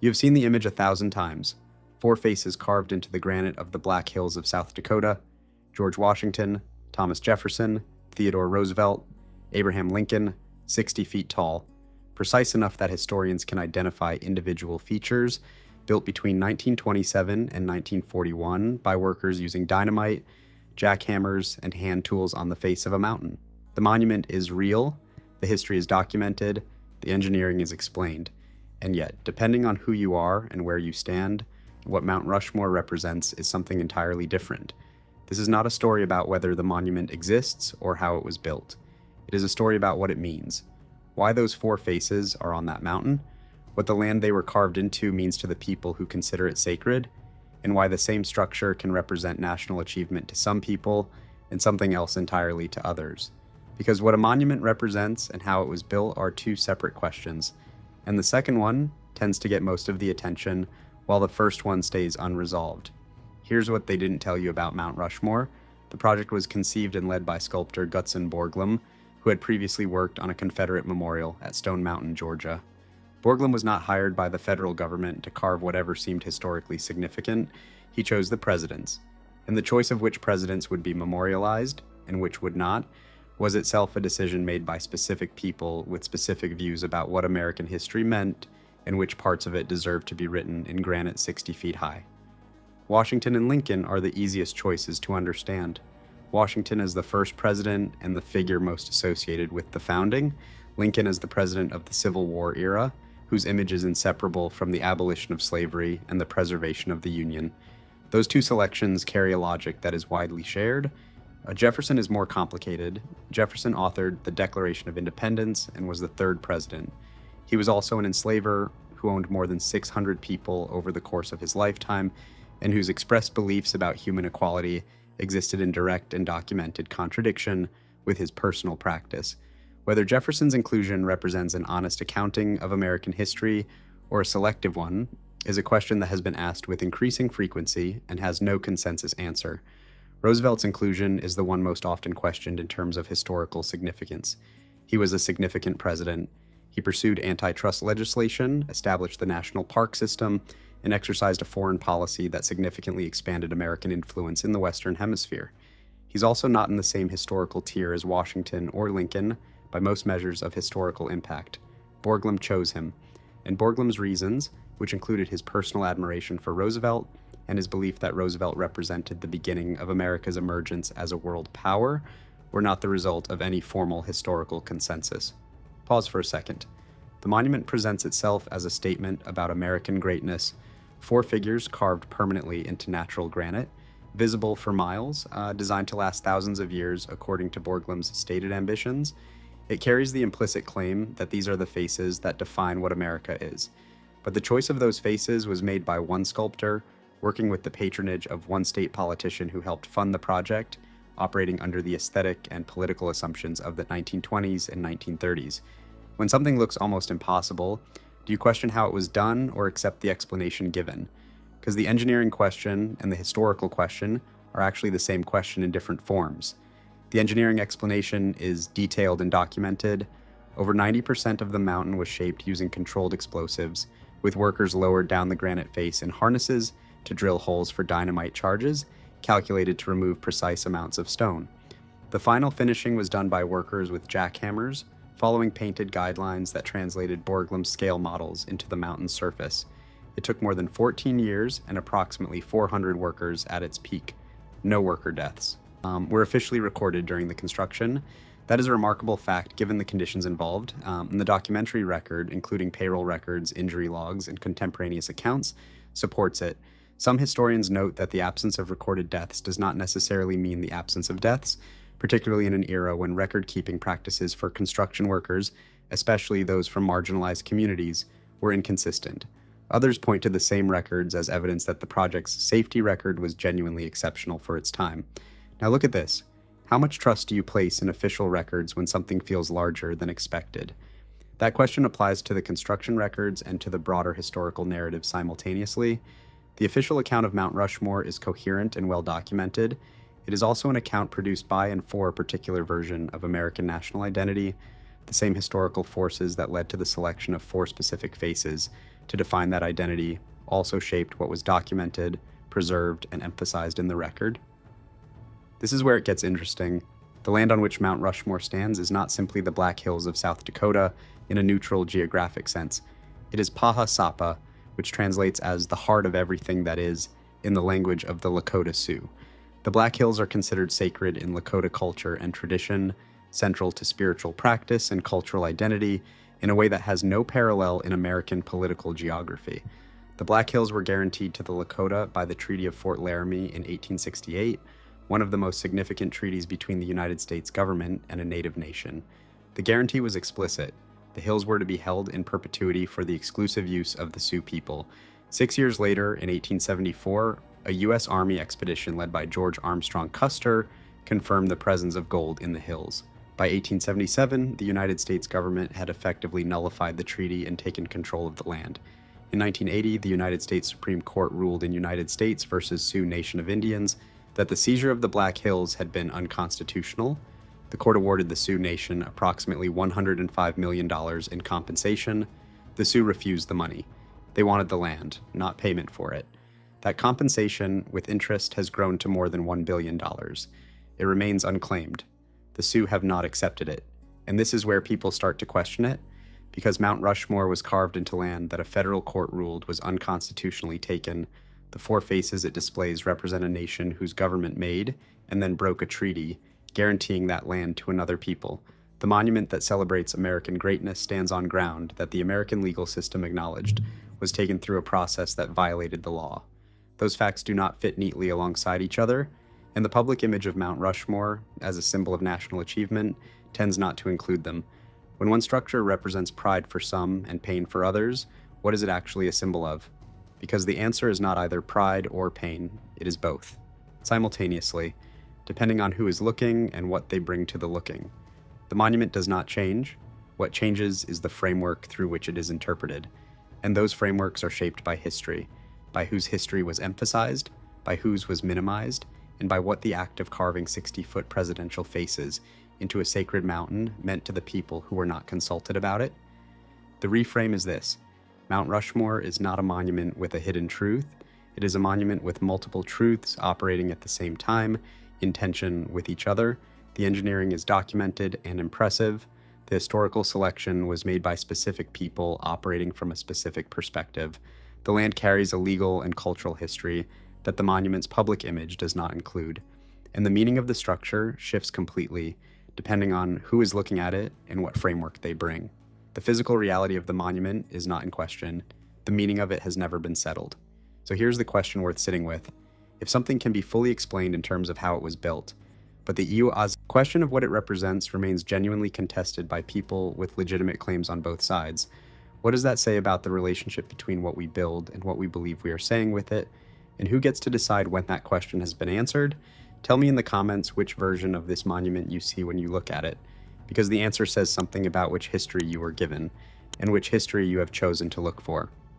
You have seen the image 1,000 times. 4 faces carved into the granite of the Black Hills of South Dakota: George Washington, Thomas Jefferson, Theodore Roosevelt, Abraham Lincoln, 60 feet tall, precise enough that historians can identify individual features, built between 1927 and 1941 by workers using dynamite, jackhammers, and hand tools on the face of a mountain. The monument is real, the history is documented, the engineering is explained, and yet, depending on who you are and where you stand, what Mount Rushmore represents is something entirely different. This is not a story about whether the monument exists or how it was built. It is a story about what it means, why those 4 faces are on that mountain, what the land they were carved into means to the people who consider it sacred, and why the same structure can represent national achievement to some people and something else entirely to others. Because what a monument represents and how it was built are 2 separate questions, and the second one tends to get most of the attention, while the first one stays unresolved. Here's what they didn't tell you about Mount Rushmore. The project was conceived and led by sculptor Gutzon Borglum, who had previously worked on a Confederate memorial at Stone Mountain, Georgia. Borglum was not hired by the federal government to carve whatever seemed historically significant. He chose the presidents, and the choice of which presidents would be memorialized and which would not was itself a decision made by specific people with specific views about what American history meant and which parts of it deserved to be written in granite 60 feet high. Washington and Lincoln are the easiest choices to understand. Washington as the first president and the figure most associated with the founding, Lincoln as the president of the Civil War era, whose image is inseparable from the abolition of slavery and the preservation of the Union. Those 2 selections carry a logic that is widely shared. Jefferson is more complicated. Jefferson authored the Declaration of Independence and was the 3rd president. He was also an enslaver who owned more than 600 people over the course of his lifetime, and whose expressed beliefs about human equality existed in direct and documented contradiction with his personal practice. Whether Jefferson's inclusion represents an honest accounting of American history or a selective one is a question that has been asked with increasing frequency and has no consensus answer. Roosevelt's inclusion is the one most often questioned in terms of historical significance. He was a significant president. He pursued antitrust legislation, established the national park system, and exercised a foreign policy that significantly expanded American influence in the Western Hemisphere. He's also not in the same historical tier as Washington or Lincoln by most measures of historical impact. Borglum chose him, and Borglum's reasons, which included his personal admiration for Roosevelt and his belief that Roosevelt represented the beginning of America's emergence as a world power, were not the result of any formal historical consensus. Pause for a second. The monument presents itself as a statement about American greatness. 4 figures carved permanently into natural granite, visible for miles, designed to last thousands of years according to Borglum's stated ambitions. It carries the implicit claim that these are the faces that define what America is. But the choice of those faces was made by one sculptor, working with the patronage of one state politician who helped fund the project, operating under the aesthetic and political assumptions of the 1920s and 1930s. When something looks almost impossible, do you question how it was done or accept the explanation given? Because the engineering question and the historical question are actually the same question in different forms. The engineering explanation is detailed and documented. Over 90% of the mountain was shaped using controlled explosives, with workers lowered down the granite face in harnesses to drill holes for dynamite charges, calculated to remove precise amounts of stone. The final finishing was done by workers with jackhammers, following painted guidelines that translated Borglum's scale models into the mountain's surface. It took more than 14 years and approximately 400 workers at its peak. No worker deaths were officially recorded during the construction. That is a remarkable fact given the conditions involved, and the documentary record, including payroll records, injury logs, and contemporaneous accounts, supports it. Some historians note that the absence of recorded deaths does not necessarily mean the absence of deaths, particularly in an era when record-keeping practices for construction workers, especially those from marginalized communities, were inconsistent. Others point to the same records as evidence that the project's safety record was genuinely exceptional for its time. Now look at this. How much trust do you place in official records when something feels larger than expected? That question applies to the construction records and to the broader historical narrative simultaneously. The official account of Mount Rushmore is coherent and well documented. It is also an account produced by and for a particular version of American national identity, the same historical forces that led to the selection of 4 specific faces to define that identity also shaped what was documented, preserved, and emphasized in the record. This is where it gets interesting. The land on which Mount Rushmore stands is not simply the Black Hills of South Dakota in a neutral geographic sense. It is Paha Sapa, which translates as the heart of everything that is in the language of the Lakota Sioux. The Black Hills are considered sacred in Lakota culture and tradition, central to spiritual practice and cultural identity in a way that has no parallel in American political geography. The Black Hills were guaranteed to the Lakota by the Treaty of Fort Laramie in 1868, one of the most significant treaties between the United States government and a native nation. The guarantee was explicit. The hills were to be held in perpetuity for the exclusive use of the Sioux people. 6 years later, in 1874, a U.S. Army expedition led by George Armstrong Custer confirmed the presence of gold in the hills. By 1877, the United States government had effectively nullified the treaty and taken control of the land. In 1980, the United States Supreme Court ruled in United States versus Sioux Nation of Indians that the seizure of the Black Hills had been unconstitutional. The court awarded the Sioux Nation approximately $105 million in compensation. The Sioux refused the money. They wanted the land, not payment for it. That compensation, with interest, has grown to more than $1 billion. It remains unclaimed. The Sioux have not accepted it. And this is where people start to question it, because Mount Rushmore was carved into land that a federal court ruled was unconstitutionally taken. The four faces it displays represent a nation whose government made and then broke a treaty, guaranteeing that land to another people. The monument that celebrates American greatness stands on ground that the American legal system acknowledged was taken through a process that violated the law. Those facts do not fit neatly alongside each other, and the public image of Mount Rushmore, as a symbol of national achievement, tends not to include them. When one structure represents pride for some and pain for others, what is it actually a symbol of? Because the answer is not either pride or pain, it is both, simultaneously, depending on who is looking and what they bring to the looking. The monument does not change. What changes is the framework through which it is interpreted, and those frameworks are shaped by history, by whose history was emphasized, by whose was minimized, and by what the act of carving 60-foot presidential faces into a sacred mountain meant to the people who were not consulted about it. The reframe is this: Mount Rushmore is not a monument with a hidden truth. It is a monument with multiple truths operating at the same time, in tension with each other. The engineering is documented and impressive. The historical selection was made by specific people operating from a specific perspective. The land carries a legal and cultural history that the monument's public image does not include. And the meaning of the structure shifts completely, depending on who is looking at it and what framework they bring. The physical reality of the monument is not in question. The meaning of it has never been settled. So here's the question worth sitting with. If something can be fully explained in terms of how it was built, but the Iu'az question of what it represents remains genuinely contested by people with legitimate claims on both sides, what does that say about the relationship between what we build and what we believe we are saying with it? And who gets to decide when that question has been answered? Tell me in the comments which version of this monument you see when you look at it, because the answer says something about which history you were given, and which history you have chosen to look for.